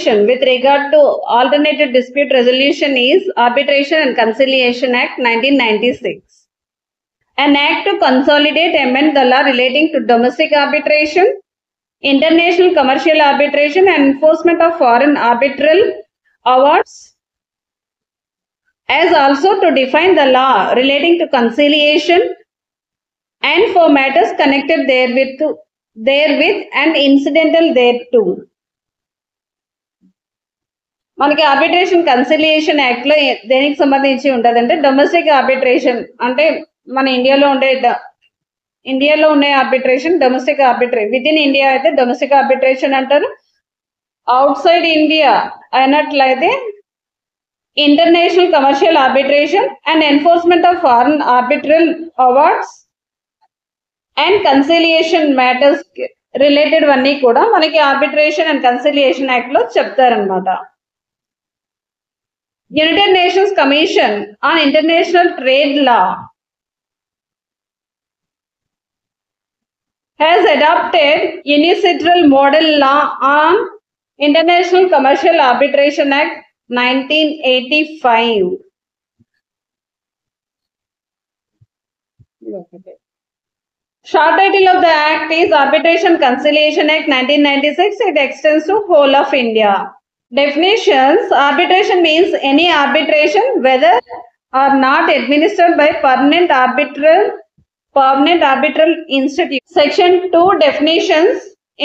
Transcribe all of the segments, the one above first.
legislation with regard to alternative dispute resolution is Arbitration and Conciliation Act 1996. An act to consolidate amend the law relating to domestic arbitration, international commercial arbitration and enforcement of foreign arbitral awards, as also to define the law relating to conciliation and for matters connected therewith and incidental thereto. మనకి arbitration conciliation act లో దేనికి సంబంధించి ఉంటదంటే domestic arbitration అంటే మన ఇండియాలో ఉండే arbitration domestic arbitration, with in India అయితే డొమెస్టిక్ ఆర్బిట్రేషన్ అంటారు, అవుట్ సైడ్ ఇండియా అయినట్లయితే international commercial arbitration and enforcement of foreign arbitral awards and conciliation matters related అన్నీ కూడా మనకి ఆర్బిట్రేషన్ అండ్ కన్సిలియేషన్ యాక్ట్ లో చెప్తారనమాట. United Nations Commission on International Trade Law has adopted Unilateral Model Law on International Commercial Arbitration Act 1985. Short title of the act is Arbitration Conciliation Act 1996. It extends to whole of India. Definitions: arbitration means any arbitration whether or not administered by permanent arbitral institute. Section 2 definitions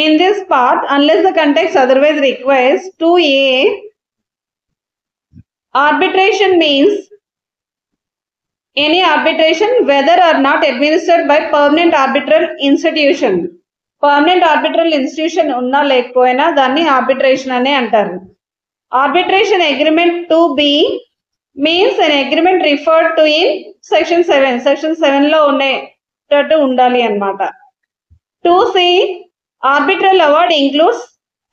in this part, unless the context otherwise requires. 2A, arbitration means any arbitration whether or not administered by permanent arbitral institution. Permanent arbitral institution ఉన్నా లేకపోయినా దాన్ని arbitration అనే అంటారు. Arbitration agreement 2B means an agreement referred to in section 7. Section 7 లో ఉండేటట్టు ఉండాలి అన్నమాట. 2C, arbitral award includes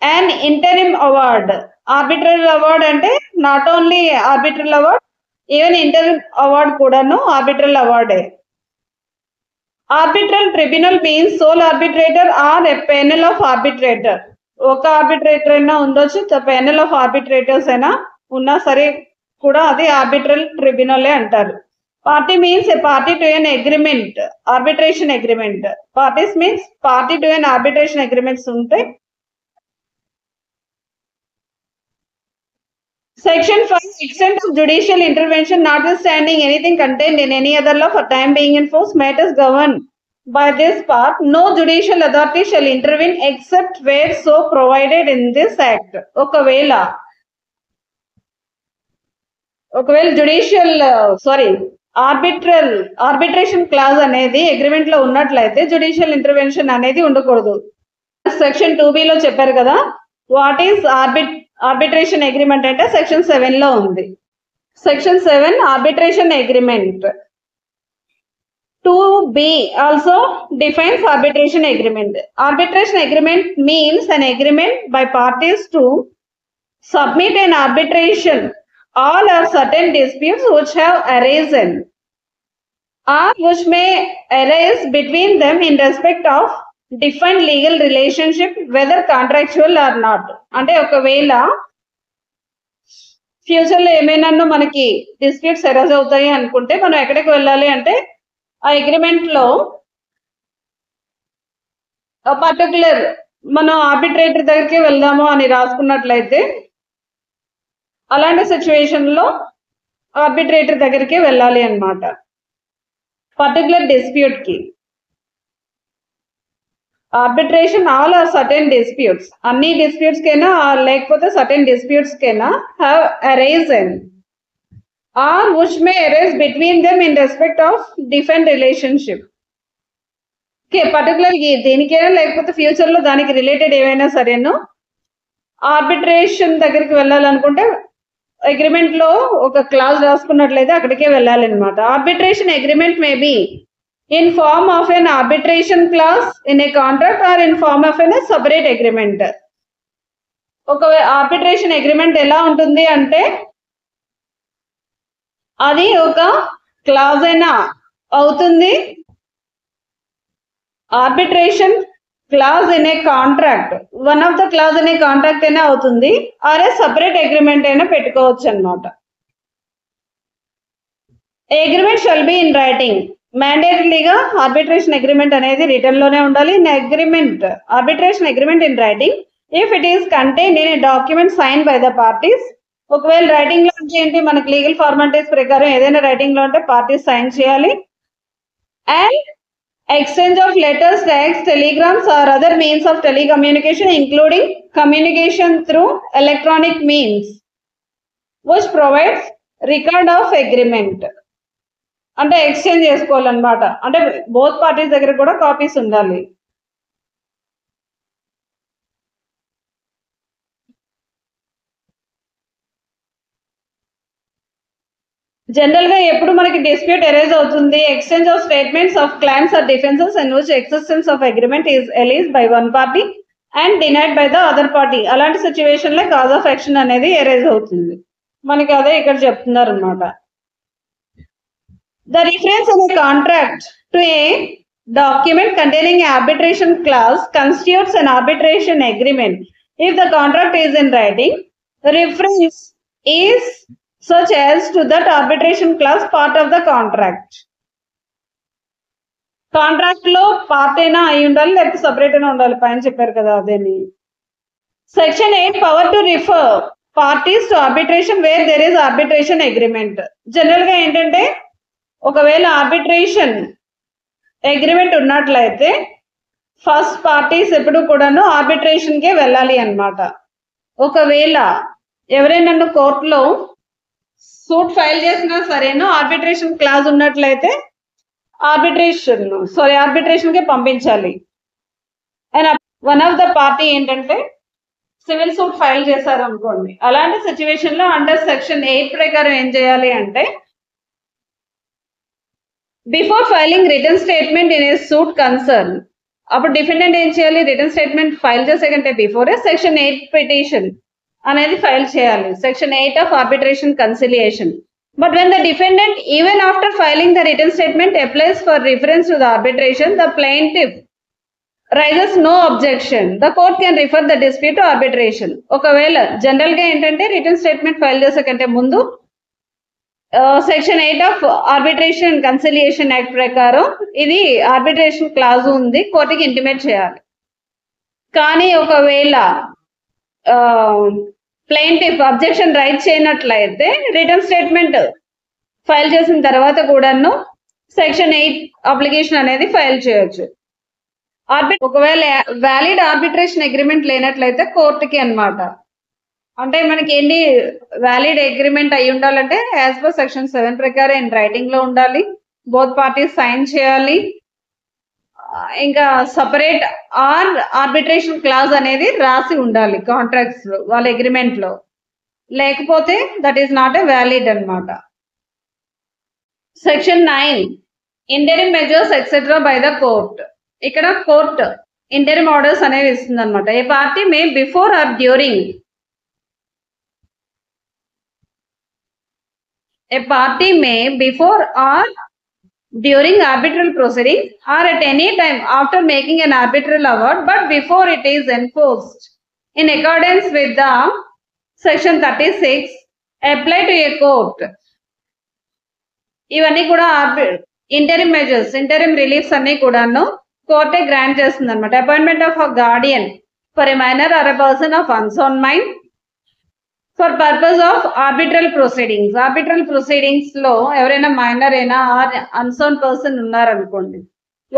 an interim award. Arbitral award అంటే not only arbitral award, even interim award కూడాను arbitral award. Arbitral tribunal means sole arbitrator or a panel of arbitrator. ఒక arbitrator అయినా ఉండొచ్చు, panel of arbitrators అయినా ఉన్నా సరే కూడా అది ఆర్బిట్రల్ ట్రిబ్యునలే అంటారు. Party means a party to an agreement, arbitration agreement. Parties means party to an arbitration agreements ఉంటాయి. Section 5, extent of judicial intervention notwithstanding anything contained in any other law for time being in force, matters governed by this part, no judicial authority shall intervene except where so provided in this act. ఒకవేళ arbitration clause అనేది agreement లో ఉన్నట్లయితే judicial intervention అనేది ఉండకూడదు. Section 2B లో చెప్పారు కదా what is arbitration agreement అంటే సెక్షన్ 7 లో ఉంది. Section 7 arbitration agreement. 2B also defines arbitration agreement. Arbitration agreement means an agreement by parties to submit an arbitration all or certain disputes which have arisen or which may arise between them in respect of defined legal relationship whether contractual or not. అంటే ఒకవేళ future లో ఏమైనా మనకి disputes arise అవుతాయి అనుకుంటే మనం ఎక్కడికి వెళ్ళాలి అంటే ఆ అగ్రిమెంట్ లో పర్టికులర్ మనం ఆర్బిట్రేటర్ దగ్గరికి వెళ్దాము అని రాసుకున్నట్లయితే అలాంటి సిచ్యువేషన్ లో ఆర్బిట్రేటర్ దగ్గరికి వెళ్ళాలి అన్నమాట. పర్టికులర్ డిస్ప్యూట్ కి arbitration all or certain disputes, అన్ని డిస్ప్యూట్స్ కైనా లేకపోతే సర్టెన్ డిస్ప్యూట్స్ కైనా have arisen or which may arise between them in respect of defined relationship. Okay, particularly దేనికైనా లేకపోతే ఫ్యూచర్ లో దానికి రిలేటెడ్ ఏమైనా సరేను ఆర్బిట్రేషన్ దగ్గరికి వెళ్ళాలనుకుంటే అగ్రిమెంట్ లో ఒక క్లాజ్ రాసుకున్నట్లయితే అక్కడికే వెళ్ళాలన్నమాట. Arbitration agreement may be in form of an arbitration clause in a contract or in form of an separate agreement. ఒక ఆర్బిట్రేషన్ అగ్రిమెంట్ ఎలా ఉంటుంది అంటే అది ఒక క్లాజ్ అయినా అవుతుంది, arbitration clause in a contract, one of the clause in a contract అయినా అవుతుంది, or a separate agreement అయినా పెట్టుకోవచ్చు అన్నమాట. Agreement shall be in writing, మ్యాండేటరీగా ఆర్బిట్రేషన్ అగ్రిమెంట్ అనేది రిటర్న్ లోనే ఉండాలి. Arbitration agreement in writing if it is contained in a document sign by the parties. ఒకవేళ రైటింగ్ లో అంటే ఏంటి, మనకి లీగల్ ఫార్మాలిటీస్ ప్రకారం ఏదైనా రైటింగ్ లో ఉంటే పార్టీస్ సైన్ చేయాలి. And exchange of letters, text, telegrams or other means of telecommunication including communication through electronic means which provides record of agreement. అంటే ఎక్స్చేంజ్ చేసుకోవాలన్నమాట, అంటే బోత్ పార్టీస్ దగ్గర కూడా కాపీస్ ఉండాలి. జనరల్ గా ఎప్పుడు మనకి డిస్ప్యూట్ ఎరేజ్ అవుతుంది, exchange of statements of claims or defences in which existence of agreement is alleged by one party and denied by the other party. అలాంటి సిచ్యువేషన్ లో కాజ్ ఆఫ్ యాక్షన్ అనేది arise అవుతుంది. మనకి అదే ఇక్కడ చెప్తున్నారు అనమాట. The reference in a contract to a document containing an arbitration clause constitutes an arbitration agreement if the contract is in writing. The reference is such as to that arbitration clause part of the contract. Contract లో part అయినా అయి ఉండాలి, లేకపోతే separate అయినా ఉండాలి, పైన చెప్పారు కదా అదేని. Section 8 power to refer parties to arbitration where there is arbitration agreement. General గా ఏంటంటే ఒకవేళ ఆర్బిట్రేషన్ అగ్రిమెంట్ ఉన్నట్లయితే ఫస్ట్ పార్టీస్ ఎప్పుడు కూడాను ఆర్బిట్రేషన్ కే వెళ్ళాలి అన్నమాట. ఒకవేళ ఎవరైనా కోర్టులో సూట్ ఫైల్ చేసినా సరేనో ఆర్బిట్రేషన్ క్లాజ్ ఉన్నట్లయితే ఆర్బిట్రేషన్ కే పంపించాలి. And one of the party ఏంటంటే సివిల్ సూట్ ఫైల్ చేశారు అనుకోండి, అలాంటి సిచ్యువేషన్ లో అండర్ సెక్షన్ 8 ప్రకారం ఏం చేయాలి అంటే before filing return statement in a suit concern, అప్పుడు డిఫెండెంట్ ఏం చేయాలి, రిటర్న్ స్టేట్మెంట్ ఫైల్ చేసే కంటే బిఫోరే సెక్షన్ 8 పిటిషన్ అనేది ఫైల్ చేయాలి, section 8 of arbitration conciliation. But when the defendant even after filing the return statement applies for reference to the arbitration, the plaintiff raises no objection, the court can refer the dispute to arbitration. ఒకవేళ general గా ఏంటంటే return statement file చేసే కంటే ముందు section 8 of arbitration conciliation act ప్రకారం ఇది arbitration clause ఉంది, కోర్టుకి ఇంటిమేట్ చేయాలి. కానీ ఒకవేళ ప్లెయింటిఫ్ అబ్జెక్షన్ రైట్ చేయనట్లయితే రిటర్న్ స్టేట్మెంట్ ఫైల్ చేసిన తర్వాత కూడాను సెక్షన్ 8 అప్లికేషన్ అనేది ఫైల్ చేయొచ్చు. ఒకవేళ వ్యాలిడ్ ఆర్బిట్రేషన్ అగ్రిమెంట్ లేనట్లయితే కోర్టుకి అన్నమాట. అంటే మనకి ఏంటి, వ్యాలిడ్ అగ్రిమెంట్ అయి ఉండాలంటే యాజ్ పర్ సెక్షన్ 7 ప్రకారం ఇన్ రైటింగ్ లో ఉండాలి, బోత్ పార్టీస్ సైన్ చేయాలి, ఇంకా సపరేట్ ఆర్బిట్రేషన్ క్లాజ్ అనేది రాసి ఉండాలి కాంట్రాక్ట్స్ లో, వాళ్ళ అగ్రిమెంట్ లో, లేకపోతే that is not a valid అన్నమాట. Section 9 interim measures etcetera by the court. ఇక్కడ కోర్ట్ ఇంటరిమ్ ఆర్డర్స్ అనేవి ఇస్తుంది అనమాట. A party may before or during A party may before or during arbitral proceeding or at any time after making an arbitral award but before it is enforced in accordance with the section 36 apply to a court. ఇవన్నీ కూడా interim measures, interim reliefs అన్ని కూడాను కోర్టే grant చేస్తుంది అనమాట. Appointment of a guardian for a minor or a person of unsound mind for purpose of arbitral proceedings. Arbitral proceedings లో ఎవరైనా minor అయినా unsound person ఉన్నారనుకోండి,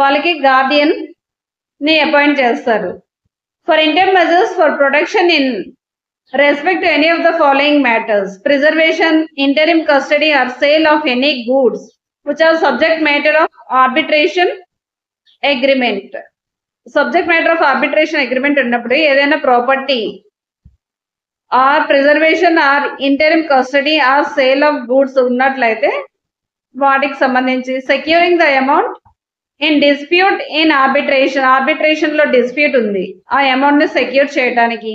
వాళ్ళకి గార్డియన్ ని అపాయింట్ చేస్తారు. For interim measures for protection in respect to any of the following matters, preservation, interim custody or sale of any goods which are subject matter of arbitration agreement. Subject matter of arbitration agreement ఉన్నప్పుడు ఏదైనా property or preservation or interim custody or sale of goods ఉన్నట్లయితే వాటికి సంబంధించి securing the amount in dispute in arbitration, arbitration లో dispute ఉంది, ఆ amount ని secure చేయడానికి,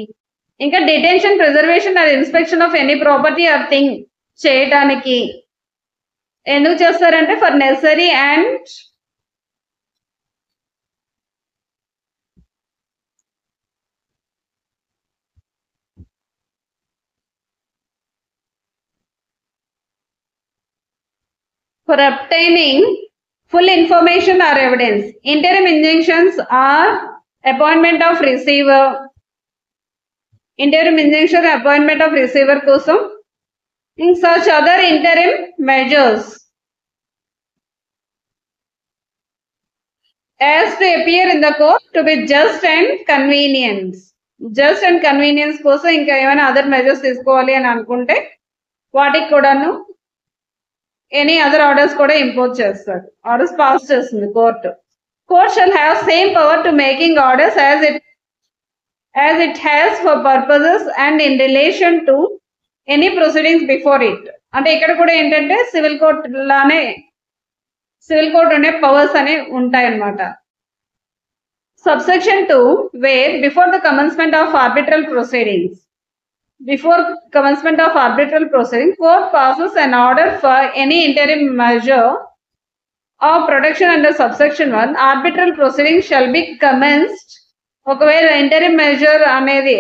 ఇంకా detention, preservation or inspection of any property or thing చేయడానికి. ఎందుకు చేస్తారంటే for necessary and for obtaining full information or evidence. Interim injunctions are appointment of receiver. Interim injunction appointment of receiver kosam. In such other interim measures as to appear in the court to be just and convenience. Just and convenience కోసం ఇంకా ఏమైనా other measures తీసుకోవాలి అని అనుకుంటే వాటికి కూడాను any other orders కూడా impose చేస్తారు. ఆర్డర్స్ పాస్ చేస్తుంది court. Court shall have same power to making orders as it has for purposes and in relation to any proceedings before it. అంటే ఇక్కడ కూడా ఏంటంటే సివిల్ కోర్ట్ లానే సివిల్ కోర్ట్ ఉండే powers అనే ఉంటాయన్నమాట. Subsection 2, where before the commencement of arbitral proceedings, court passes an order for any interim measure of protection under subsection 1, arbitral proceedings shall be commenced. ఒకవేళ interim measure అనేది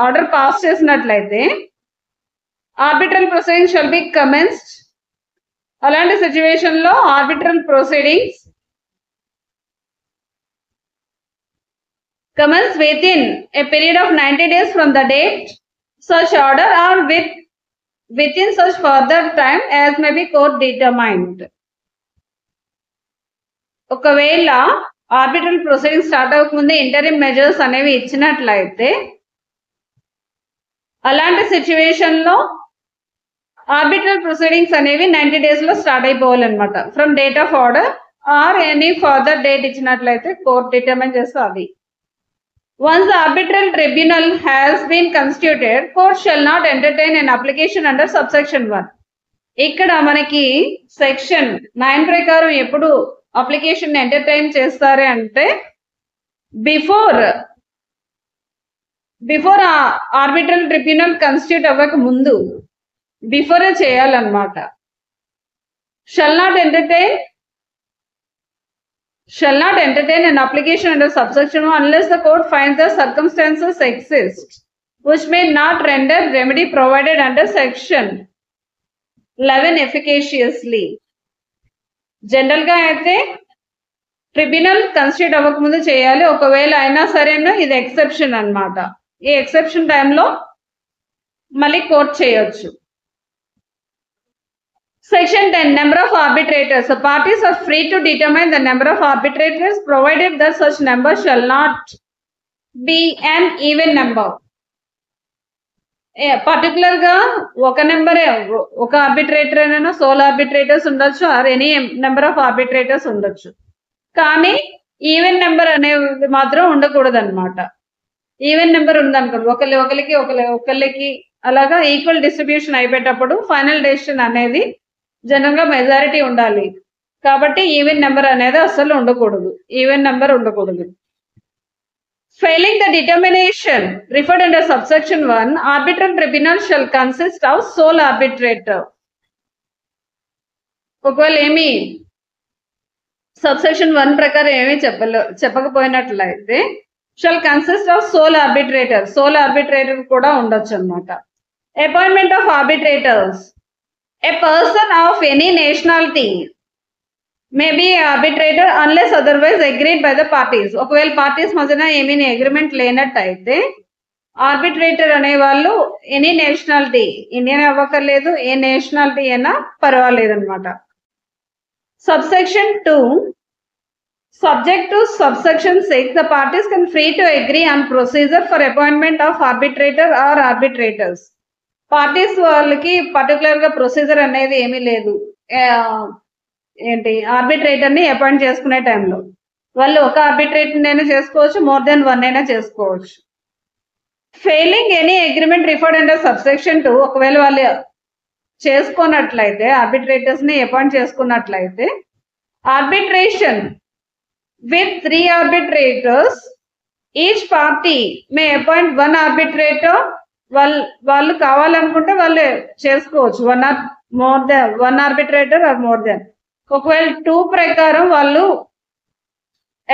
order pass చేసినట్లయితే arbitral proceedings shall be commenced. అలాంటి situation లో arbitral proceedings commence within a period of 90 days from the date such order or within such further time as may be court determined. ఒకవేళ arbitral proceedings start అవ్వకముందే interim measures అనేవి ఇచ్చినట్లయితే అలాంటి situation లో arbitral proceedings అనేవి 90 days లో start అయిపోవాలన్నమాట. From date of order or any further date ఇచ్చినట్లయితే కోర్ట్ డిటర్మైన్ చేస్తుంది. Once the arbitral tribunal has been constituted, court shall not entertain an application under subsection 1. ఇక్కడ మనకి సెక్షన్ 9 ప్రకారం ఎప్పుడు అప్లికేషన్ ఎంటర్టైన్ చేస్తారు అంటే బిఫోర్ ఆర్బిట్రల్ ట్రిబ్యునల్ కన్స్టిట్యూట్ అవ్వక ముందు బిఫోరే చేయాలన్నమాట. shall not entertain an application under subsection 1 unless the court finds the circumstances exist which may not render remedy provided under section 11 efficaciously. General గా అయితే tribunal constitute అవ్వకముందు చేయాలి. ఒకవేళ అయినా సరేనా ఇది ఎక్సెప్షన్ అన్నమాట. ఈ ఎక్సెప్షన్ టైంలో మళ్ళీ కోర్ట్ చేయొచ్చు. Section 10, number of arbitrators. The parties are free to determine the number of arbitrators provided that such number shall not be an even number. Particular గా ఒక నెంబరే ఒక ఆర్బిట్రేటర్ అయినా సోల్ ఆర్బిట్రేటర్స్ ఉండొచ్చు or any number of arbitrators ఉండొచ్చు. కానీ even number అనేది మాత్రం ఉండకూడదు అనమాట. ఈవెన్ నెంబర్ ఉందనుకోండి ఒకళ్ళకి అలాగా ఈక్వల్ డిస్ట్రిబ్యూషన్ అయిపోయేటప్పుడు ఫైనల్ డెసిషన్ అనేది జనరల్ గా మెజారిటీ ఉండాలి. కాబట్టి ఈవెన్ నెంబర్ అనేది అసలు ఉండకూడదు. Failing the determination referred under subsection 1, arbitral tribunal shall consist of sole arbitrator. ఒకవేళ ఏమి సబ్సెక్షన్ 1 ప్రకారం ఏమి చెప్పకపోయినట్లయితే shall consist of sole arbitrator కూడా ఉండొచ్చు అన్నమాట. Appointment of arbitrators. A person of any nationality may be arbitrator unless otherwise agreed by the parties. ఒకవేళ parties మధ్యన ఏమీ అగ్రిమెంట్ లేనట్టయితే ఆర్బిట్రేటర్ అనే వాళ్ళు ఎనీ నేషనాలిటీ, ఇండియన్ అవ్వకర్లేదు, ఏ నేషనాలిటీ అయినా పర్వాలేదు అనమాట. Subsection 2, subject to subsection 6, the parties can free to agree on procedure for appointment of arbitrator or arbitrators. Parties వాళ్ళకి particular గా ప్రొసీజర్ అనేది ఏమీ లేదు. ఏంటి ఆర్బిట్రేటర్ ని అపాయింట్ చేసుకునే టైంలో వాళ్ళు ఒక ఆర్బిట్రేటర్ అయినా చేసుకోవచ్చు, మోర్ దెన్ 1 అయినా చేసుకోవచ్చు. Failing any agreement referred under subsection 2, ఒకవేళ వాళ్ళు చేసుకున్నట్లయితే ఆర్బిట్రేటర్స్ ని అపాయింట్ చేసుకున్నట్లయితే arbitration with 3 arbitrators, each party May appoint 1 arbitrator. వాళ్ళు కావాలనుకుంటే వాళ్ళు చేసుకోవచ్చు 1 arbitrator ఆర్ మోర్ దెన్. ఒకవేళ 2 ప్రకారం వాళ్ళు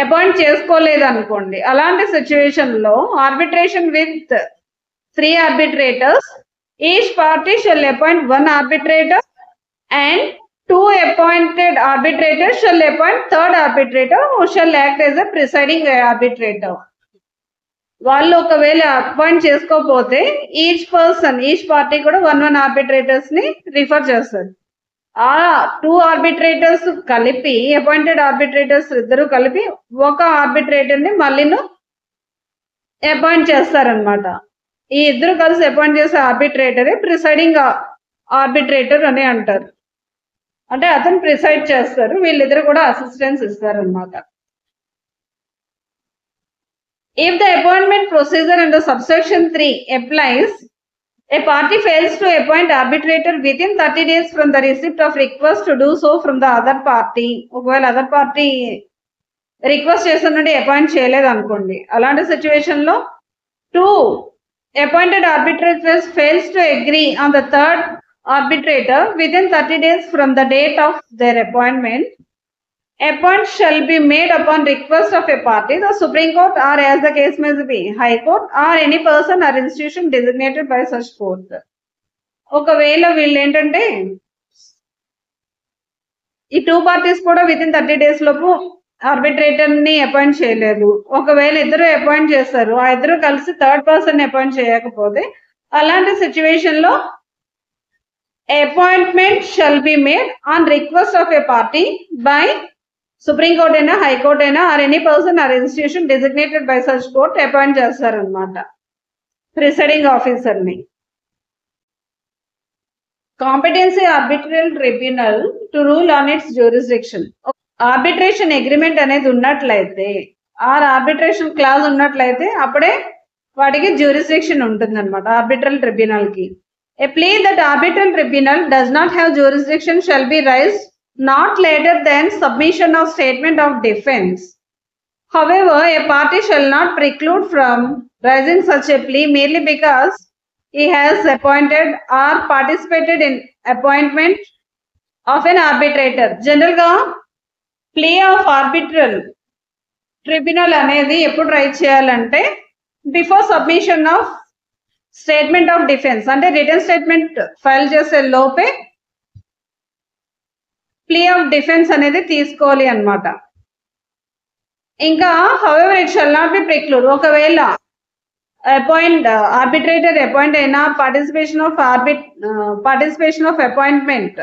అపాయింట్ చేసుకోలేదు అనుకోండి, అలాంటి సిచ్యువేషన్ లో arbitration with 3 arbitrators, each party shall appoint 1 arbitrator and two appointed arbitrators shall appoint third arbitrator who shall act as a presiding arbitrator. వాళ్ళు ఒకవేళ అపాయింట్ చేసుకోకపోతే ఈచ్ పార్టీ కూడా వన్ ఆర్బిట్రేటర్స్ ని రిఫర్ చేస్తారు. ఆ 2 ఆర్బిట్రేటర్స్ కలిపి appointed arbitrators ఇద్దరు కలిపి ఒక ఆర్బిట్రేటర్ ని మళ్ళీ అపాయింట్ చేస్తారనమాట. ఈ ఇద్దరు కలిసి అపాయింట్ చేసే ఆర్బిట్రేటరే ప్రిసైడింగ్ ఆర్బిట్రేటర్ అని అంటారు. అంటే అతను ప్రిసైడ్ చేస్తారు, వీళ్ళిద్దరు కూడా అసిస్టెన్స్ ఇస్తారనమాట. If the appointment procedure under subsection 3 applies, a party fails to appoint arbitrator within 30 days from the receipt of request to do so from the other party. ఒకవేళ other party request చేస్తున్నట్టు appoint చేయలేదు అనుకోండి, అలాంటి situation లో 2 appointed arbitrators fails to agree on the third arbitrator within 30 days from the date of their appointment, appointment shall be made upon request of a party, the Supreme Court or as the case may be, High Court or any person or institution designated by such court. ఒకవేళ వీళ్ళు ఏంటంటే ఈ 2 parties కూడా within 30 days లోపు arbitrator ని appoint చేయలేదు. ఒకవేళ ఇద్దరు అపాయింట్ చేస్తారు, ఆ ఇద్దరు కలిసి థర్డ్ పర్సన్ అపాయింట్ చేయకపోతే అలాంటి సిచ్యువేషన్ లో appointment shall be made on request of A party by supreme court అయినా హైకోర్ట్ అయినా or any person or institution designated by such court appoint చేస్తారనమాట ప్రిసైడింగ్ ఆఫీసర్ ని. Competency arbitral tribunal to rule on it's jurisdiction. Arbitration agreement అనేది ఉన్నట్లయితే, are arbitration clause ఉన్నట్లయితే అప్పుడే వాటికి jurisdiction ఉంటుంది అనమాట ఆర్బిట్రల్ ట్రిబ్యునల్ కి. A plea that arbitral tribunal does not have jurisdiction shall be raised not later than submission of statement of defense. However, a party shall not preclude from raising such a plea merely because he has appointed or participated in appointment of an arbitrator. General ga plea of arbitral tribunal అనేది ఎప్పుడు raise చేయాలంటే before submission of statement of defence, అంటే written statement file చేసే లోపే plea of defence అనేది తీసుకోవాలి అన్నమాట. ఇంకా however it shall not be preclude, ఒకవేళ ఆర్బిట్రేటర్ అపాయింట్ అయినా participation of appointment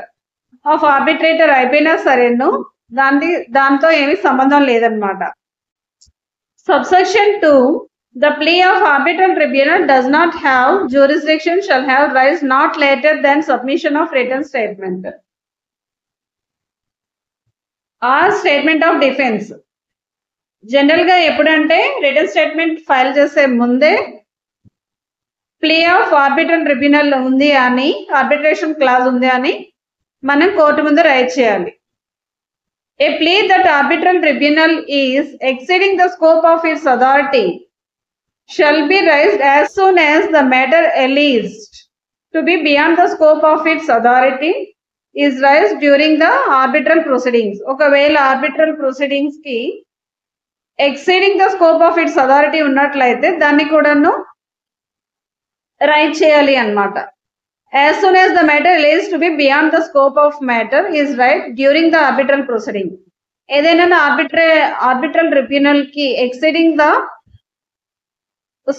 of arbitrator అయిపోయినా సరేను దాంతో ఏమీ సంబంధం లేదనమాట. Subsection 2, the plea of arbitral tribunal does not have jurisdiction shall have rise not later than submission of written statement or statement of defense. General గా ఎప్పుడంటే return statement file చేసే ముందే ప్లీ ఆఫ్ ఆర్బిట్రల్ ట్రిబ్యునల్ ఉంది అని, arbitration clause ఉంది అని మనం court ముందు రైజ్ చేయాలి. A plea that arbitral tribunal is exceeding the scope of its authority shall be raised as soon as the matter alleged to be beyond the scope of its authority is raised during the arbitral proceedings. ఒకవేళ arbitral proceedings కి exceeding the scope of it's authority ఉన్నట్లయితే దాన్ని కూడాను rise చేయాలి అన్నమాట. As soon as the matter alleged to be beyond the scope of matter is raised during the arbitral proceeding. ఏదైనా arbitral tribunal కి exceeding the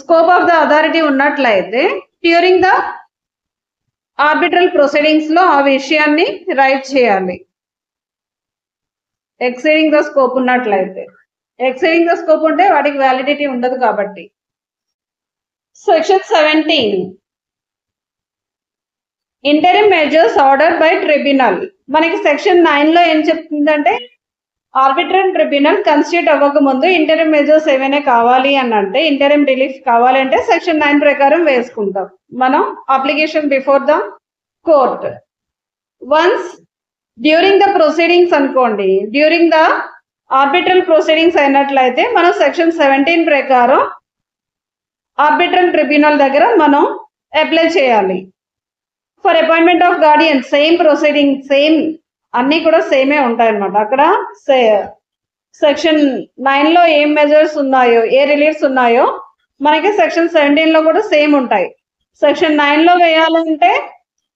scope of the authority ఉన్నట్లయితే during the arbitral proceedings లో ఆ విషయాన్ని right చేయాలి. Exceeding the scope ఉన్నట్లయితే, exceeding the scope ఉంటే వాటికి వ్యాలిడిటీ ఉండదు కాబట్టి. Section 17, interim measures order by tribunal. మనకి సెక్షన్ 9 లో ఏం చెప్తుందంటే ఆర్బిట్రల్ ట్రిబ్యునల్ కన్స్టిట్యూట్ అవ్వక ముందు ఇంటరిమ్ మెజర్స్ ఏమైనా కావాలి అని అంటే, ఇంటరిమ్ రిలీఫ్ కావాలంటే సెక్షన్ 9 ప్రకారం వేసుకుంటాం మనం application before the court. Once during the proceedings అనుకోండి, డ్యూరింగ్ ద ఆర్బిట్రల్ ప్రొసీడింగ్స్ అయినట్లయితే మనం సెక్షన్ 17 ప్రకారం ఆర్బిట్రల్ ట్రిబ్యునల్ దగ్గర మనం అప్లై చేయాలి. For appointment of Guardian same proceeding, same అన్ని కూడా సేమే ఉంటాయి అన్నమాట. అక్కడ సెక్షన్ 9 లో ఏం మెజర్స్ ఉన్నాయో, ఏ రిలీఫ్స్ ఉన్నాయో మనకి సెక్షన్ 17 లో కూడా సేమ్ ఉంటాయి. సెక్షన్ 9 లో వేయాలంటే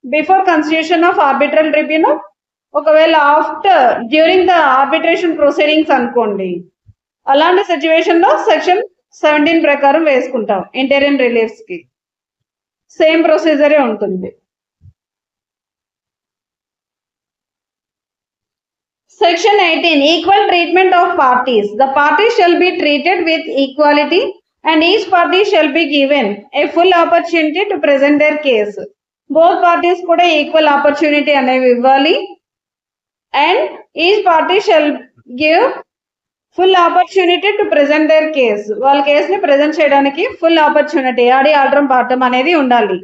before constitution of arbitral tribunal, ఒకవేళ after during the arbitration proceedings అనుకోండి, అలాంటి సిచ్యువేషన్ లో సెక్షన్ 17 ప్రకారం వేసుకుంటాం. ఇంటీరియర్ రిలీఫ్స్ కి సేమ్ ప్రొసీజరే ఉంటుంది. Section 18, equal treatment of parties. The parties shall be treated with equality and each party shall be given a full opportunity to present their case. Both parties kuda equal opportunity అనేవి ఇవ్వాలి and each party shall give full opportunity to present their case. వాళ్ళ కేసుని present చేయడానికి full opportunity ఆడి ఆల్టరం పాఠం అనేది ఉండాలి.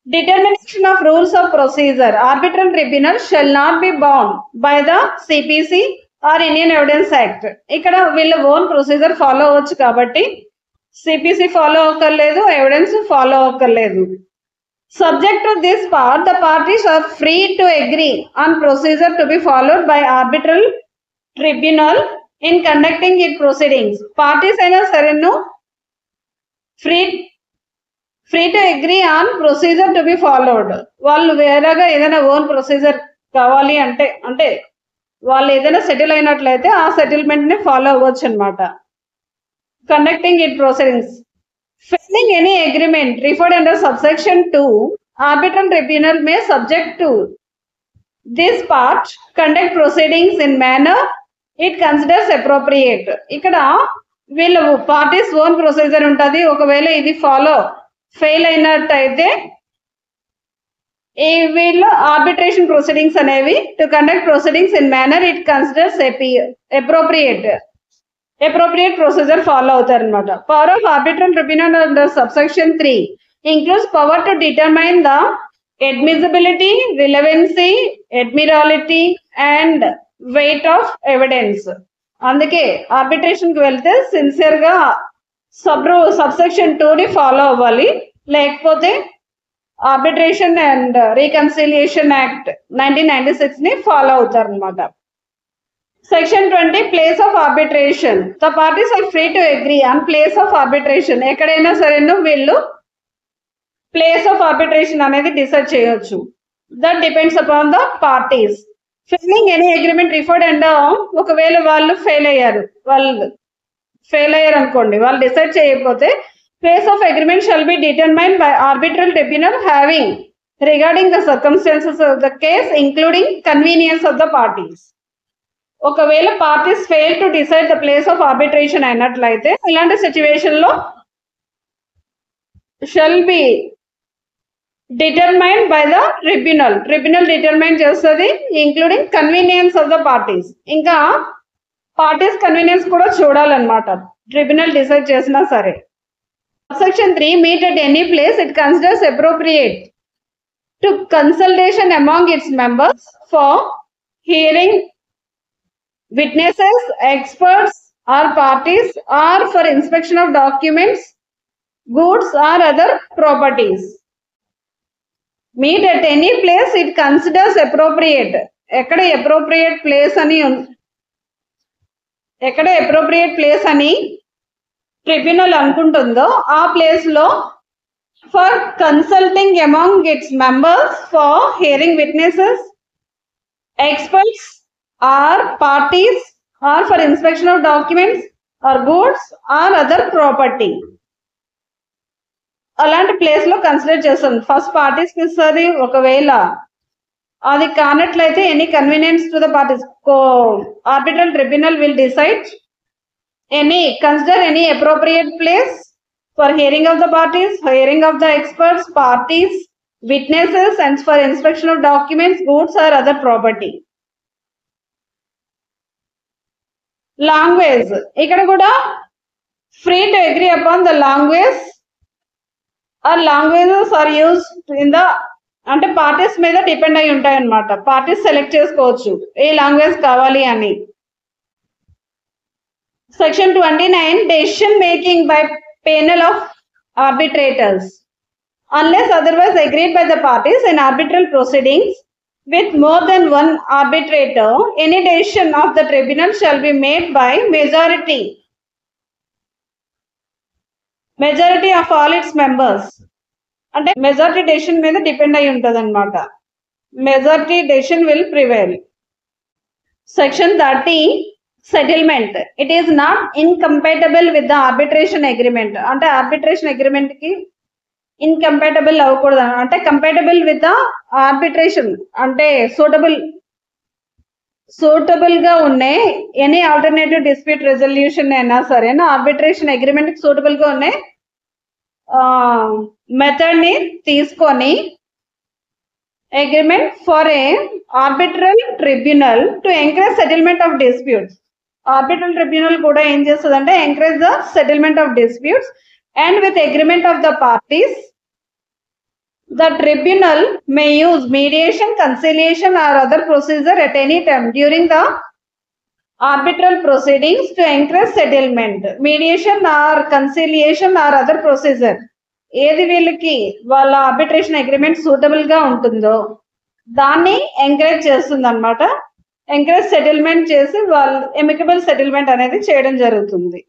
Determination of rules of procedure. Arbitral tribunal shall not be bound by the CPC or Indian Evidence Act. ఇక్కడ వీళ్ళ own procedure follow అవ్వచ్చు కాబట్టి CPC ఫాలో అవ్వక్కర్లేదు, ఎవిడెన్స్ ఫాలో అవ్వక్కర్లేదు. Subject to this part, the parties are free to agree on procedure to be followed by arbitral tribunal in conducting its proceedings. Parties అయినా సరేను free to agree on procedure to be followed. వాళ్ళు వేరేగా ఏదైనా own procedure కావాలి అంటే వాళ్ళు ఏదైనా settle అయినట్లయితే ఆ సెటిల్మెంట్ ని ఫాలో అవ్వచ్చు అనమాట. Conducting it proceedings. Failing any agreement referred under subsection 2, arbitral tribunal May subject to this part conduct proceedings in manner it considers appropriate. ఇక్కడ వీళ్ళ పార్టీస్ ఓన్ ప్రొసీజర్ ఉంటుంది. ఒకవేళ ఇది ఫెయిల్ అయినట్టయితే వీళ్ళు ఆర్బిట్రేషన్ ప్రొసీడింగ్స్ అనేవి to conduct proceedings in manner it considers appropriate procedure follow అవుతారు అనమాట. Power of arbitral tribunal under subsection 3 includes power to determine the admissibility, relevancy, admiralty and weight of evidence. అందుకే arbitration కి వెళ్తే sincere గా subsection 2 ని follow అవ్వాలి, లేకపోతే arbitration and reconciliation act 1996 ని ఫాలో అవుతారు అనమాట. Section 20, place of arbitration. The parties are free to agree on place of arbitration. ఎక్కడైనా సరేను వీళ్ళు ప్లేస్ ఆఫ్ ఆర్బిట్రేషన్ అనేది డిసైడ్ చేయొచ్చు. That depends upon the parties. Failing any agreement referred and ఒకవేళ వాళ్ళు ఫెయిల్ అయ్యారు అనుకోండి, వాళ్ళు డిసైడ్ చేయకపోతే place of agreement shall be determined by arbitral tribunal having regarding the circumstances of the case including convenience of the parties. ఒకవేళ parties fail to decide the place of arbitration అయినట్లయితే ఇలాంటి situation లో shall be determined by the tribunal determine చేస్తుంది including convenience of the parties. ఇంకా parties convenience కూడా చూడాలన్నమాట tribunal decide చేసినా సరే. Section 3, meet at any place it considers appropriate to consultation among its members for hearing witnesses, experts or parties or for inspection of documents, goods or other properties. Meet at any place it considers appropriate. ఎక్కడ appropriate place అని tribunal అనుకుంటుందో ఆ place లో for consulting among its members for hearing witnesses, experts or parties or for inspection of documents or goods or other property. అలాంటి place లో consider చేస్తుంది. First parties కి ఇస్తుంది. ఒకవేళ అది కానట్లయితే any convenience to the parties arbitral tribunal will decide consider any appropriate place for hearing of the parties, hearing of the experts, parties, witnesses and for inspection of documents, goods or other property. Language. ఇక్కడ కూడా free to agree upon the language or languages are used in the అంటే parties మీద depend అయి ఉంటాయి అన్నమాట. Parties select చేసుకోవచ్చు ఏ language కావాలి అని. Section 29, decision making by panel of arbitrators. Unless otherwise agreed by the parties in arbitral proceedings with more than one arbitrator, any decision of the tribunal shall be made by majority of all its members. అంటే majority decision మీద depend అయి ఉంటుంది అనమాట. Majority decision will prevail. Section 30 settlement. It is not incompatible with the arbitration agreement. అంటే arbitration agreement కి incompatible అవ్వకూడదు అంటే compatible with the arbitration అంటే సూటబుల్ గా ఉన్నాయి ఎనీ ఆల్టర్నేటివ్ డిస్ప్యూట్ రెజల్యూషన్ అయినా సరేనా ఆర్బిట్రేషన్ అగ్రిమెంట్ కి సూటబుల్ గా ఉన్నాయి మెథడ్ ని తీసుకొని agreement for a arbitral tribunal to encourage settlement of disputes. Arbitral tribunal kuda em chestadante encourage the settlement of disputes and with agreement of the parties the tribunal may use mediation, conciliation or other procedure at any time during the arbitral proceedings to encourage settlement. Mediation or conciliation or other procedure ఏది వీళ్ళకి వాళ్ళ arbitration agreement suitable గా ఉంటుందో దాన్ని encourage చేస్తుంది అనమాట. Encourage settlement చేసి వాళ్ళు ఎమికబుల్ సెటిల్మెంట్ అనేది చేయడం జరుగుతుంది.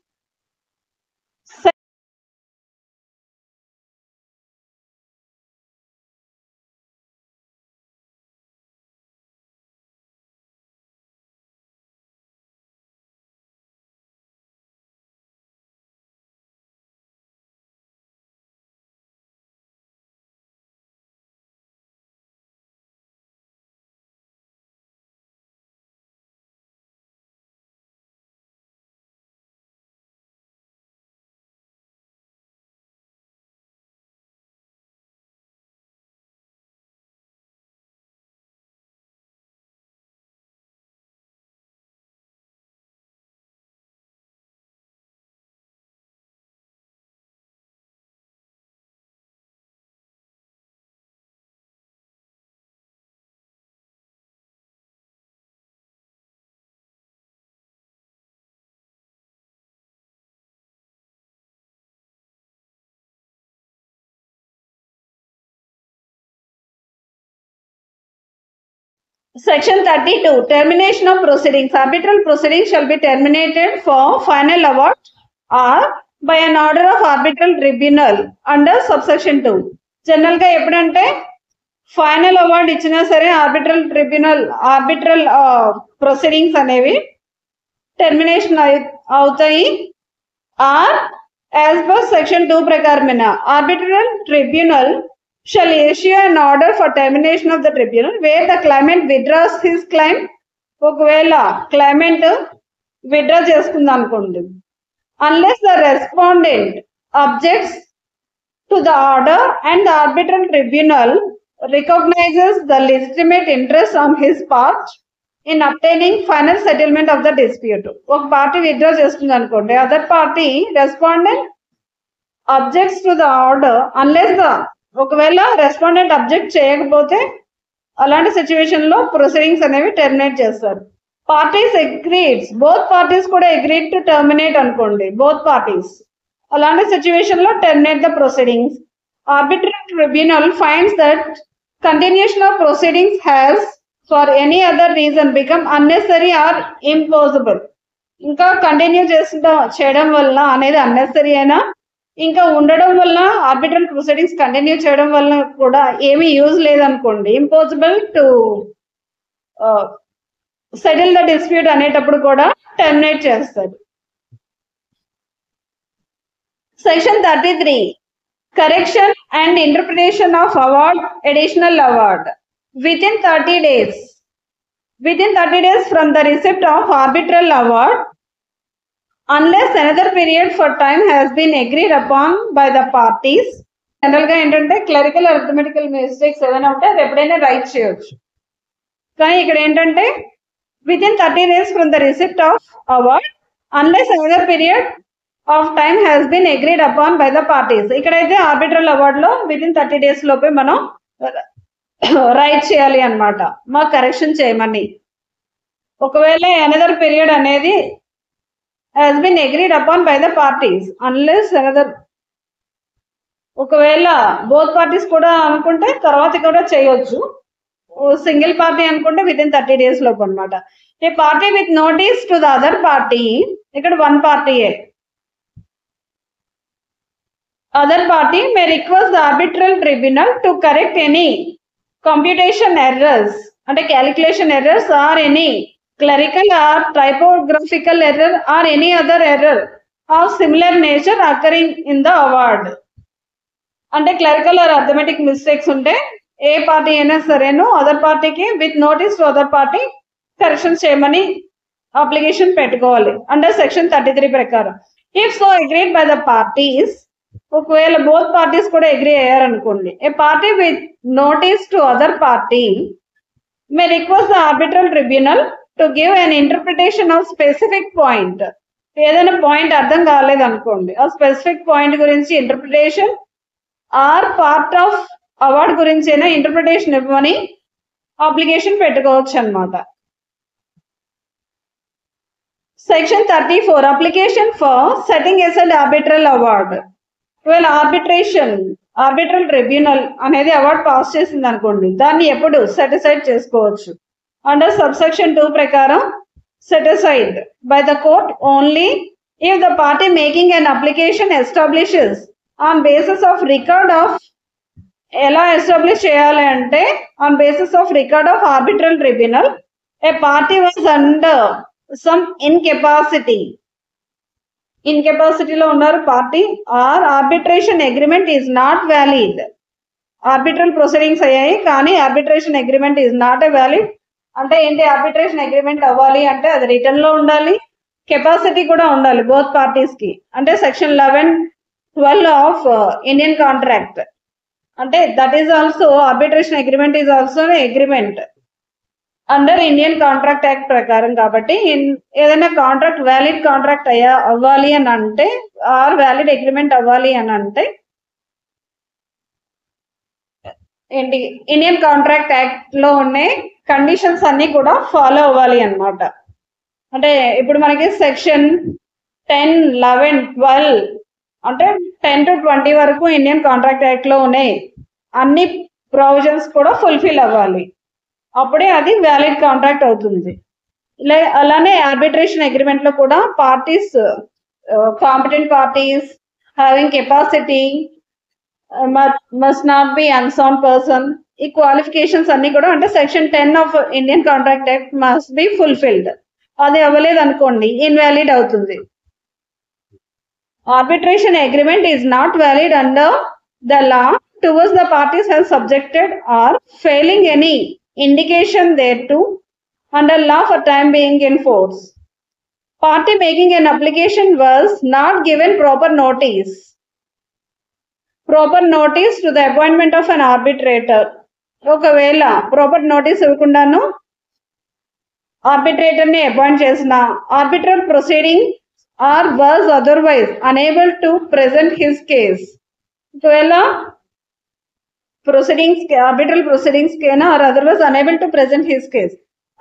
Section 32 termination of proceedings. Arbitral proceedings shall be terminated for final award or by an order of arbitral tribunal under subsection 2. General ga eppudante final award ichina sare arbitral tribunal arbitral proceedings anevi termination avutayi or as per section 2 prakaramena arbitral tribunal shall issue an order for termination of the tribunal where the claimant withdraws his claim. ఒకవేళ claimant withdraw చేసుకుంది అనుకోండి unless the respondent objects to the order and the arbitral tribunal recognizes the legitimate interest on his part in obtaining final settlement of the dispute. ఒక party withdraw చేస్తుంది అనుకోండి other party respondent objects to the order unless the ఒకవేళ respondent object చేయకపోతే అలాంటి situation లో proceedings అనేవి terminate చేస్తారు. Parties agrees both parties కూడా అగ్రీడ్ టు టర్మినేట్ అనుకోండి బోత్ పార్టీస్ అలాంటి సిచ్యువేషన్ లో terminate the proceedings. Arbitral tribunal finds that continuation of proceedings has for any other reason become unnecessary or impossible. ఇంకా continue చేయడం వల్ల అనేది unnecessary అయినా ఇంకా ఉండడం వల్ల ఆర్బిట్రల్ ప్రొసీడింగ్స్ కంటిన్యూ చేయడం వల్ల కూడా ఏమీ యూజ్ లేదనుకోండి impossible to settle the dispute అనేటప్పుడు కూడా టెర్మినేట్ చేస్తారు. Section 33 correction and interpretation of award additional award within 30 days from the receipt of arbitral award unless another period for time has been agreed upon by the parties. General గా ఏంటంటే clerical arithmetical mistakes ఏదైనా ఉంటే అది ఎప్పుడైనా right చేయొచ్చు. కానీ ఇక్కడ ఏంటంటే within 30 days from the receipt of award unless another period of time has been agreed upon by the parties. ఇక్కడైతే ఆర్బిట్రల్ అవార్డ్ లో within 30 days లోపే మనం రైట్ చేయాలి అన్నమాట మా కరెక్షన్ చేయమని. ఒకవేళ అనదర్ పీరియడ్ అనేది has been agreed upon by the parties unless another ఒకవేళ బోత్ పార్టీస్ కూడా అనుకుంటే తర్వాత కూడా చేయొచ్చు. సింగిల్ పార్టీ అనుకుంటే within 30 days లోపు అనమాట. A party with notice to the other party ఇక్కడ వన్ పార్టీయే. Other party may request the arbitral tribunal to correct any computation errors అంటే calculation errors or any clerical or typographical error or any other error of similar nature occurring in the award. అంటే clerical or arithmetic mistakes ఉంటే ఏ party అయినా సరేను other పార్టీకి with notice to other party correction చేయమని application పెట్టుకోవాలి under section 33 ప్రకారం. If so agreed by the parties, ఒకవేళ బోత్ పార్టీస్ కూడా అగ్రీ అయ్యారనుకోండి, a party with notice to other party may request the arbitral tribunal to give an interpretation of specific point. ఏదైనా point అర్థం కాలేదనుకోండి, ఆ specific point గురించి interpretation or part of award గురించి అయినా ఇంటర్ప్రిటేషన్ ఇవ్వమని అప్లికేషన్ పెట్టుకోవచ్చు అనమాట. Section 34 application for setting aside arbitral award. ఒకవేళ ఆర్బిట్రల్ ట్రిబ్యునల్ అనేది అవార్డ్ పాస్ చేసింది అనుకోండి, దాన్ని ఎప్పుడు సెట్ అసైడ్ చేసుకోవచ్చు. అండర్ సబ్సెక్షన్ 2 ప్రకారం set aside by the court only if the party making an application establishes on basis of record of, ఎలా establish చేయాలి అంటే on basis of record of arbitral tribunal a party was under some ఇన్కెపాసిటీలో ఉన్నారు party, or arbitration agreement is not valid. Arbitral proceedings అయ్యాయి కానీ arbitration agreement is not a valid. అంటే ఏంటి, arbitration agreement అవ్వాలి అంటే అది రిటర్న్ లో ఉండాలి, కెపాసిటీ కూడా ఉండాలి బోత్ పార్టీస్ కి. అంటే సెక్షన్ 11-12 ఆఫ్ ఇండియన్ కాంట్రాక్ట్, అంటే that is also arbitration agreement is also agreement under Indian contract act ప్రకారం. కాబట్టి ఏదైనా కాంట్రాక్ట్ వ్యాలిడ్ కాంట్రాక్ట్ అవ్వాలి అని అంటే ఆర్ వ్యాలిడ్ అగ్రిమెంట్ అవ్వాలి అని అంటే ఏంటి, ఇండియన్ కాంట్రాక్ట్ యాక్ట్ లో ఉండే కండిషన్స్ అన్ని కూడా ఫాలో అవ్వాలి అన్నమాట. అంటే ఇప్పుడు మనకి సెక్షన్ 10, 11, 12 అంటే 10 to 20 వరకు ఇండియన్ కాంట్రాక్ట్ యాక్ట్ లో ఉన్నాయి అన్ని ప్రొవిజన్స్ కూడా ఫుల్ఫిల్ అవ్వాలి, అప్పుడే అది వ్యాలిడ్ కాంట్రాక్ట్ అవుతుంది. అలానే ఆర్బిట్రేషన్ అగ్రిమెంట్ లో కూడా parties, competent parties, having capacity, must not be unsound person, ఈ క్వాలిఫికేషన్స్ అన్ని కూడా అంటే section 10 of Indian contract act must be fulfilled. అది అవ్వలేదు అనుకోండి ఇన్వాలిడ్ అవుతుంది. Arbitration agreement is not valid under the law towards the parties have subjected or failing any indication thereto under law for time being in force. Party making an application was not given proper notice to the appointment of an arbitrator. ఒకవేళ proper notice ఇవ్వకుండాను arbitrator ని appoint చేసిన arbitral proceeding or was otherwise unable to present his case. ఒకవేళ arbitral proceedings కైనా or otherwise unable to present his case,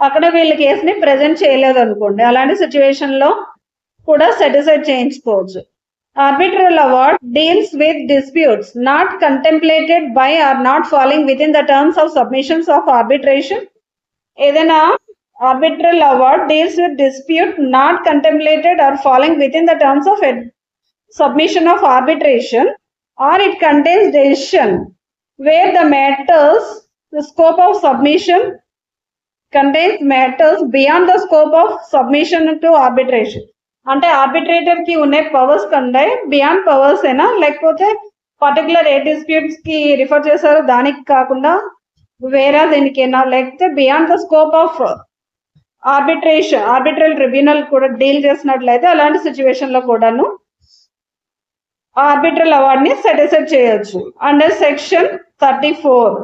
అక్కడ వీళ్ళ కేసుని present చేయలేదు అనుకోండి, అలాంటి సిచ్యువేషన్ లో కూడా సెటిసైడ్ చేయించుకోవచ్చు. Arbitral award deals with disputes not contemplated by or not following with in the terms of submissions of arbitration. ఏదైనా arbitral award deals with dispute not contemplated or falling within the terms of submission of arbitration, or it contains decision where the scope of submission contains matters beyond the scope of submission to arbitration. అంటే arbitrator కి ఉన్న powers కంటే beyond powers అయినా లేకపోతే particular ఏ disputes కి refer చేశారో దానికి కాకుండా వేరే దేనికైనా లేకపోతే beyond the scope of arbitral tribunal కూడా డీల్ చేసినట్లయితే అలాంటి సిచ్యువేషన్ లో కూడాను ఆర్బిట్రల్ అవార్డ్ ని సెటిసైడ్ చేయొచ్చు under section 34.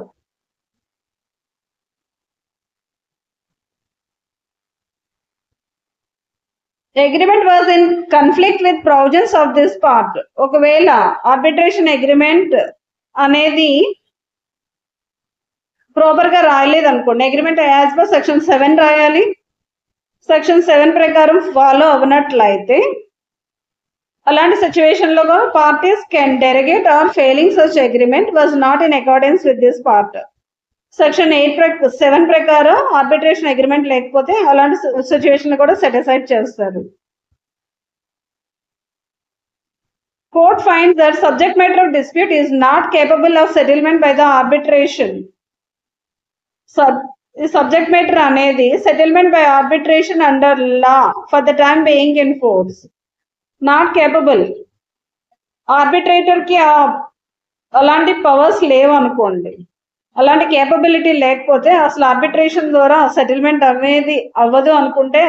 Agreement was in conflict with provisions of this part. ఒకవేళ ఆర్బిట్రేషన్ అగ్రిమెంట్ అనేది ప్రాపర్ గా రాయలేదు అనుకోండి, అగ్రిమెంట్ యాజ్ పర్ సెక్షన్ 7 రాయాలి. సెక్షన్ 7 ప్రకారం ఫాలో అవ్వనట్లయితే అలాంటి సిచ్యువేషన్ లో parties can derogate or failing such agreement was not in accordance with this part. Section 7 ప్రకారం ఆర్బిట్రేషన్ అగ్రిమెంట్ లేకపోతే అలాంటి సిచ్యువేషన్ కూడా సెటిసైడ్ చేస్తారు. Court finds that subject matter of dispute is not capable of settlement by the arbitration. ఈ subject matter అనేది settlement by arbitration under law for the time being in force, not capable. Arbitrator కి అలాంటి powers లేవు అనుకోండి, అలాంటి capability లేకపోతే అసలు arbitration ద్వారా సెటిల్మెంట్ అనేది అవ్వదు అనుకుంటే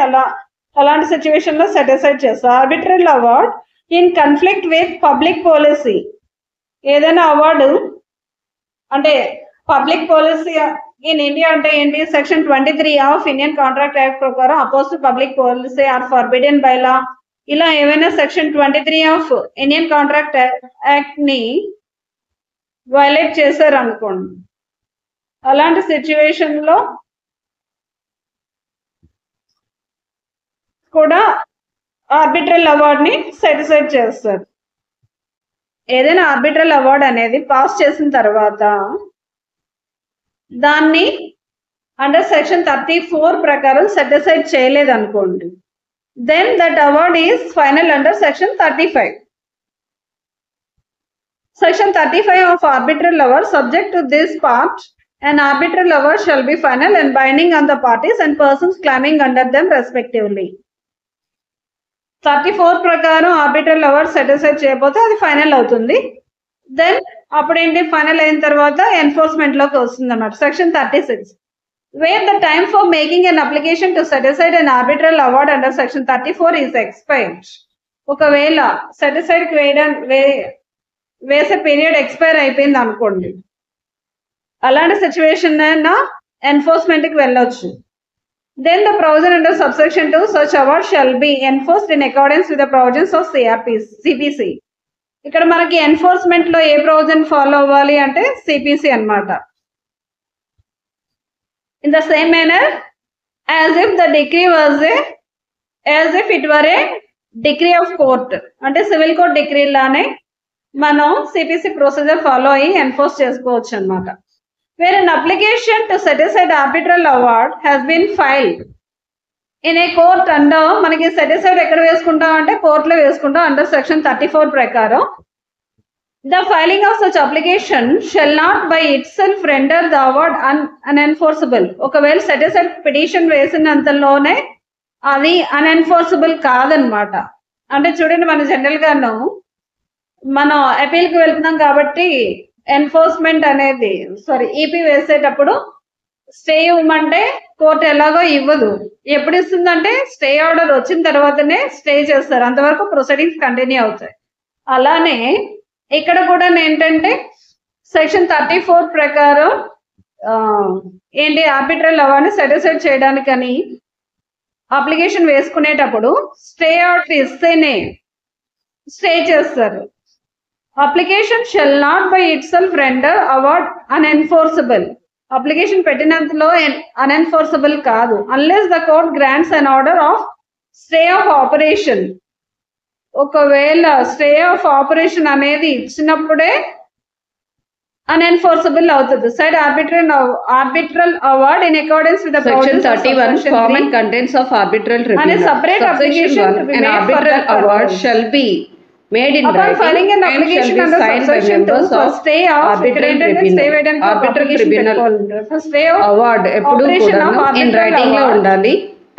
అలాంటి సిచ్యువేషన్ లో సెట్ అసైడ్ చేస్తారు. Arbitral award in conflict with public policy, ఏదైనా అవార్డు అంటే పబ్లిక్ పాలసీ ఇన్ ఇండియా అంటే ఏంటి, section 23 of Indian contract act ప్రకారం oppose to public policy or forbidden by law, ఇలా ఏమైనా section 23 of Indian contract act ని violate చేశారు అనుకోండి, అలాంటి సిచ్యువేషన్ లో కూడా ఆర్బిట్రల్ అవార్డ్ ని సెటిసైడ్ చేస్తారు. ఏదైనా ఆర్బిట్రల్ అవార్డ్ అనేది పాస్ చేసిన తర్వాత దాన్ని అండర్ సెక్షన్ 34 ప్రకారం సెటిసైడ్ చేయలేదు అనుకోండి, then that award is final under section 35. Section 35 of arbitral award, subject to this part, an arbitral award shall be final and binding on the parties and persons claiming under them respectively. 34 ప్రకారం arbitral award set aside చేయకపోతే అది final అవుతుంది. Then అప్పుడేంటి, final అయిన తర్వాత enforcement లోకి వస్తుంది అన్నమాట. Section 36, where the time for making an application to set aside an arbitral award under section 34 is expired. ఒకవేళ సెట్ అసైడ్ వేసే పీరియడ్ ఎక్స్పైర్ అయిపోయింది అనుకోండి, అలాంటి సిచ్యువేషన్ అయినా ఎన్ఫోర్స్మెంట్ కి వెళ్ళొచ్చు. Then the provision under subsection 2 such award shall be enforced in accordance with the provisions of CPC. ఇక్కడ మనకి ఎన్ఫోర్స్మెంట్ లో ఏ ప్రొవిజన్ ఫాలో అవ్వాలి అంటే సిపిసి అన్నమాట. In the same manner as if the decree was as if it were a decree of court, అంటే civil court degree లానే మనం CPC procedure follow అయ్యి ఎన్ఫోర్స్ చేసుకోవచ్చు అన్నమాట. Where an application to set aside arbitral award has been filed in a court under, మనకి set aside ఎక్కడ వేసుకుంటాం అంటే కోర్టులో వేసుకుంటాం అండర్ సెక్షన్ 34 ప్రకారం. The filing of such application shall not by itself render the award unenforceable. ఒకవేళ set aside petition వేసినంతలోనే అది unenforceable కాదనమాట. అంటే చూడండి, మన జనరల్ గాను మనం అపీల్ కి వెళ్తున్నాం కాబట్టి ఎన్ఫోర్స్మెంట్ అనేది ఈపీ వేసేటప్పుడు స్టే ఇవ్వమంటే కోర్టు ఎలాగో ఇవ్వదు. ఎప్పుడు ఇస్తుందంటే స్టే ఆర్డర్ వచ్చిన తర్వాతనే స్టే చేస్తారు, అంతవరకు ప్రొసీడింగ్స్ కంటిన్యూ అవుతాయి. అలానే ఇక్కడ కూడా ఏంటంటే సెక్షన్ 34 ప్రకారం ఏంటి, ఆర్బిట్రల్ అవార్డ్ని సెటిసైడ్ చేయడానికని అప్లికేషన్ వేసుకునేటప్పుడు స్టే ఆర్డర్ ఇస్తేనే స్టే చేస్తారు. Application shall not by itself render award unenforceable. Application పెట్టినంతలో అన్ఎన్ఫోర్సబుల్ కాదు unless the court grants an order of stay of operation. ఒకవేళ స్టే ఆఫ్ ఆపరేషన్ అనేది ఇచ్చినప్పుడే unenforceable అవుతుంది. Said arbitral award in accordance with the section 31 form and contents of arbitral tribunal. And a separate application to be an made arbitral award shall be made in upon writing filing an application under subsection 2 for stay of arbitral tribunal. Arbitral tribunal stay of award ఎప్పుడు కూడా in writing లో ఉండాలి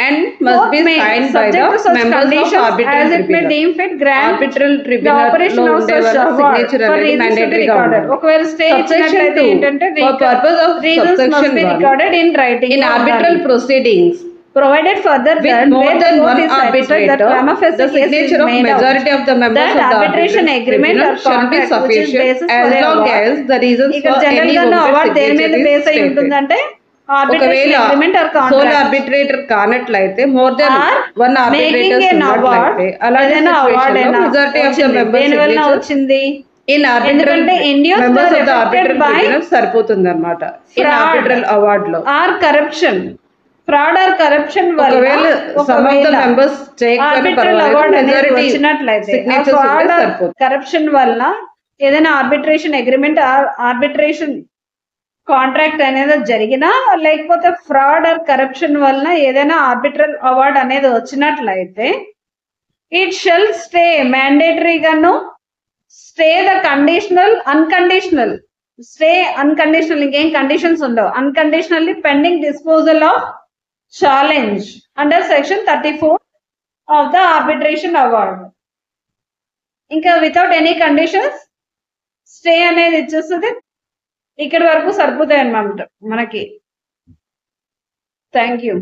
and must be signed by the members of arbitral tribunal. Arbitral tribunal లో ఉండే వాళ్ళ signature అనేది mandatory గా ఉండాలి. ఒకవేళ స్టే ఇచ్చినట్లయితే ఏంటంటే for purpose of subsection 1 in writing in arbitral proceedings provided further with more than one arbitrator, the signature of majority of the members of the arbitration agreement shall be sufficient as long as the reasons for any one signature is stated. ఒకవేళ sole arbitrator కానట్లయితే more than one arbitrators ఉన్నట్లయితే అలాంటి situation లో majority of the members వచ్చింది in arbitral members of the arbitral tribunal సరిపోతుంది అన్నమాట. In arbitral award లో or corruption, fraud or corruption ఒకవేళ సమ్ ఆఫ్ ద మెంబర్స్ చేయకపోతే పర్వాలేదు, మెజారిటీ సిగ్నేచర్స్ ఉంటే సరిపోతుంది. కరప్షన్ వల్ల ఏదైనా ఆర్బిట్రేషన్ అగ్రిమెంట్ ఆర్బిట్రేషన్ కాంట్రాక్ట్ అనేది జరిగినా లేకపోతే ఫ్రాడ్ ఆర్ కరప్షన్ వలన ఏదైనా ఆర్బిట్రల్ అవార్డ్ అనేది వచ్చినట్లయితే ఇట్ షెల్ స్టే మ్యాండేటరీగాను stay the conditional unconditional stay unconditional, ఇంకేం కండిషన్స్ ఉండవు. Unconditionally pending disposal of challenge under section 34 of the arbitration award. ఇంకా వితౌట్ ఎనీ కండిషన్స్ స్టే అనేది ఇచ్చేస్తుంది. ఇక్కడ వరకు సరిపోతాయి అన్నమాట మనకి. Thank you.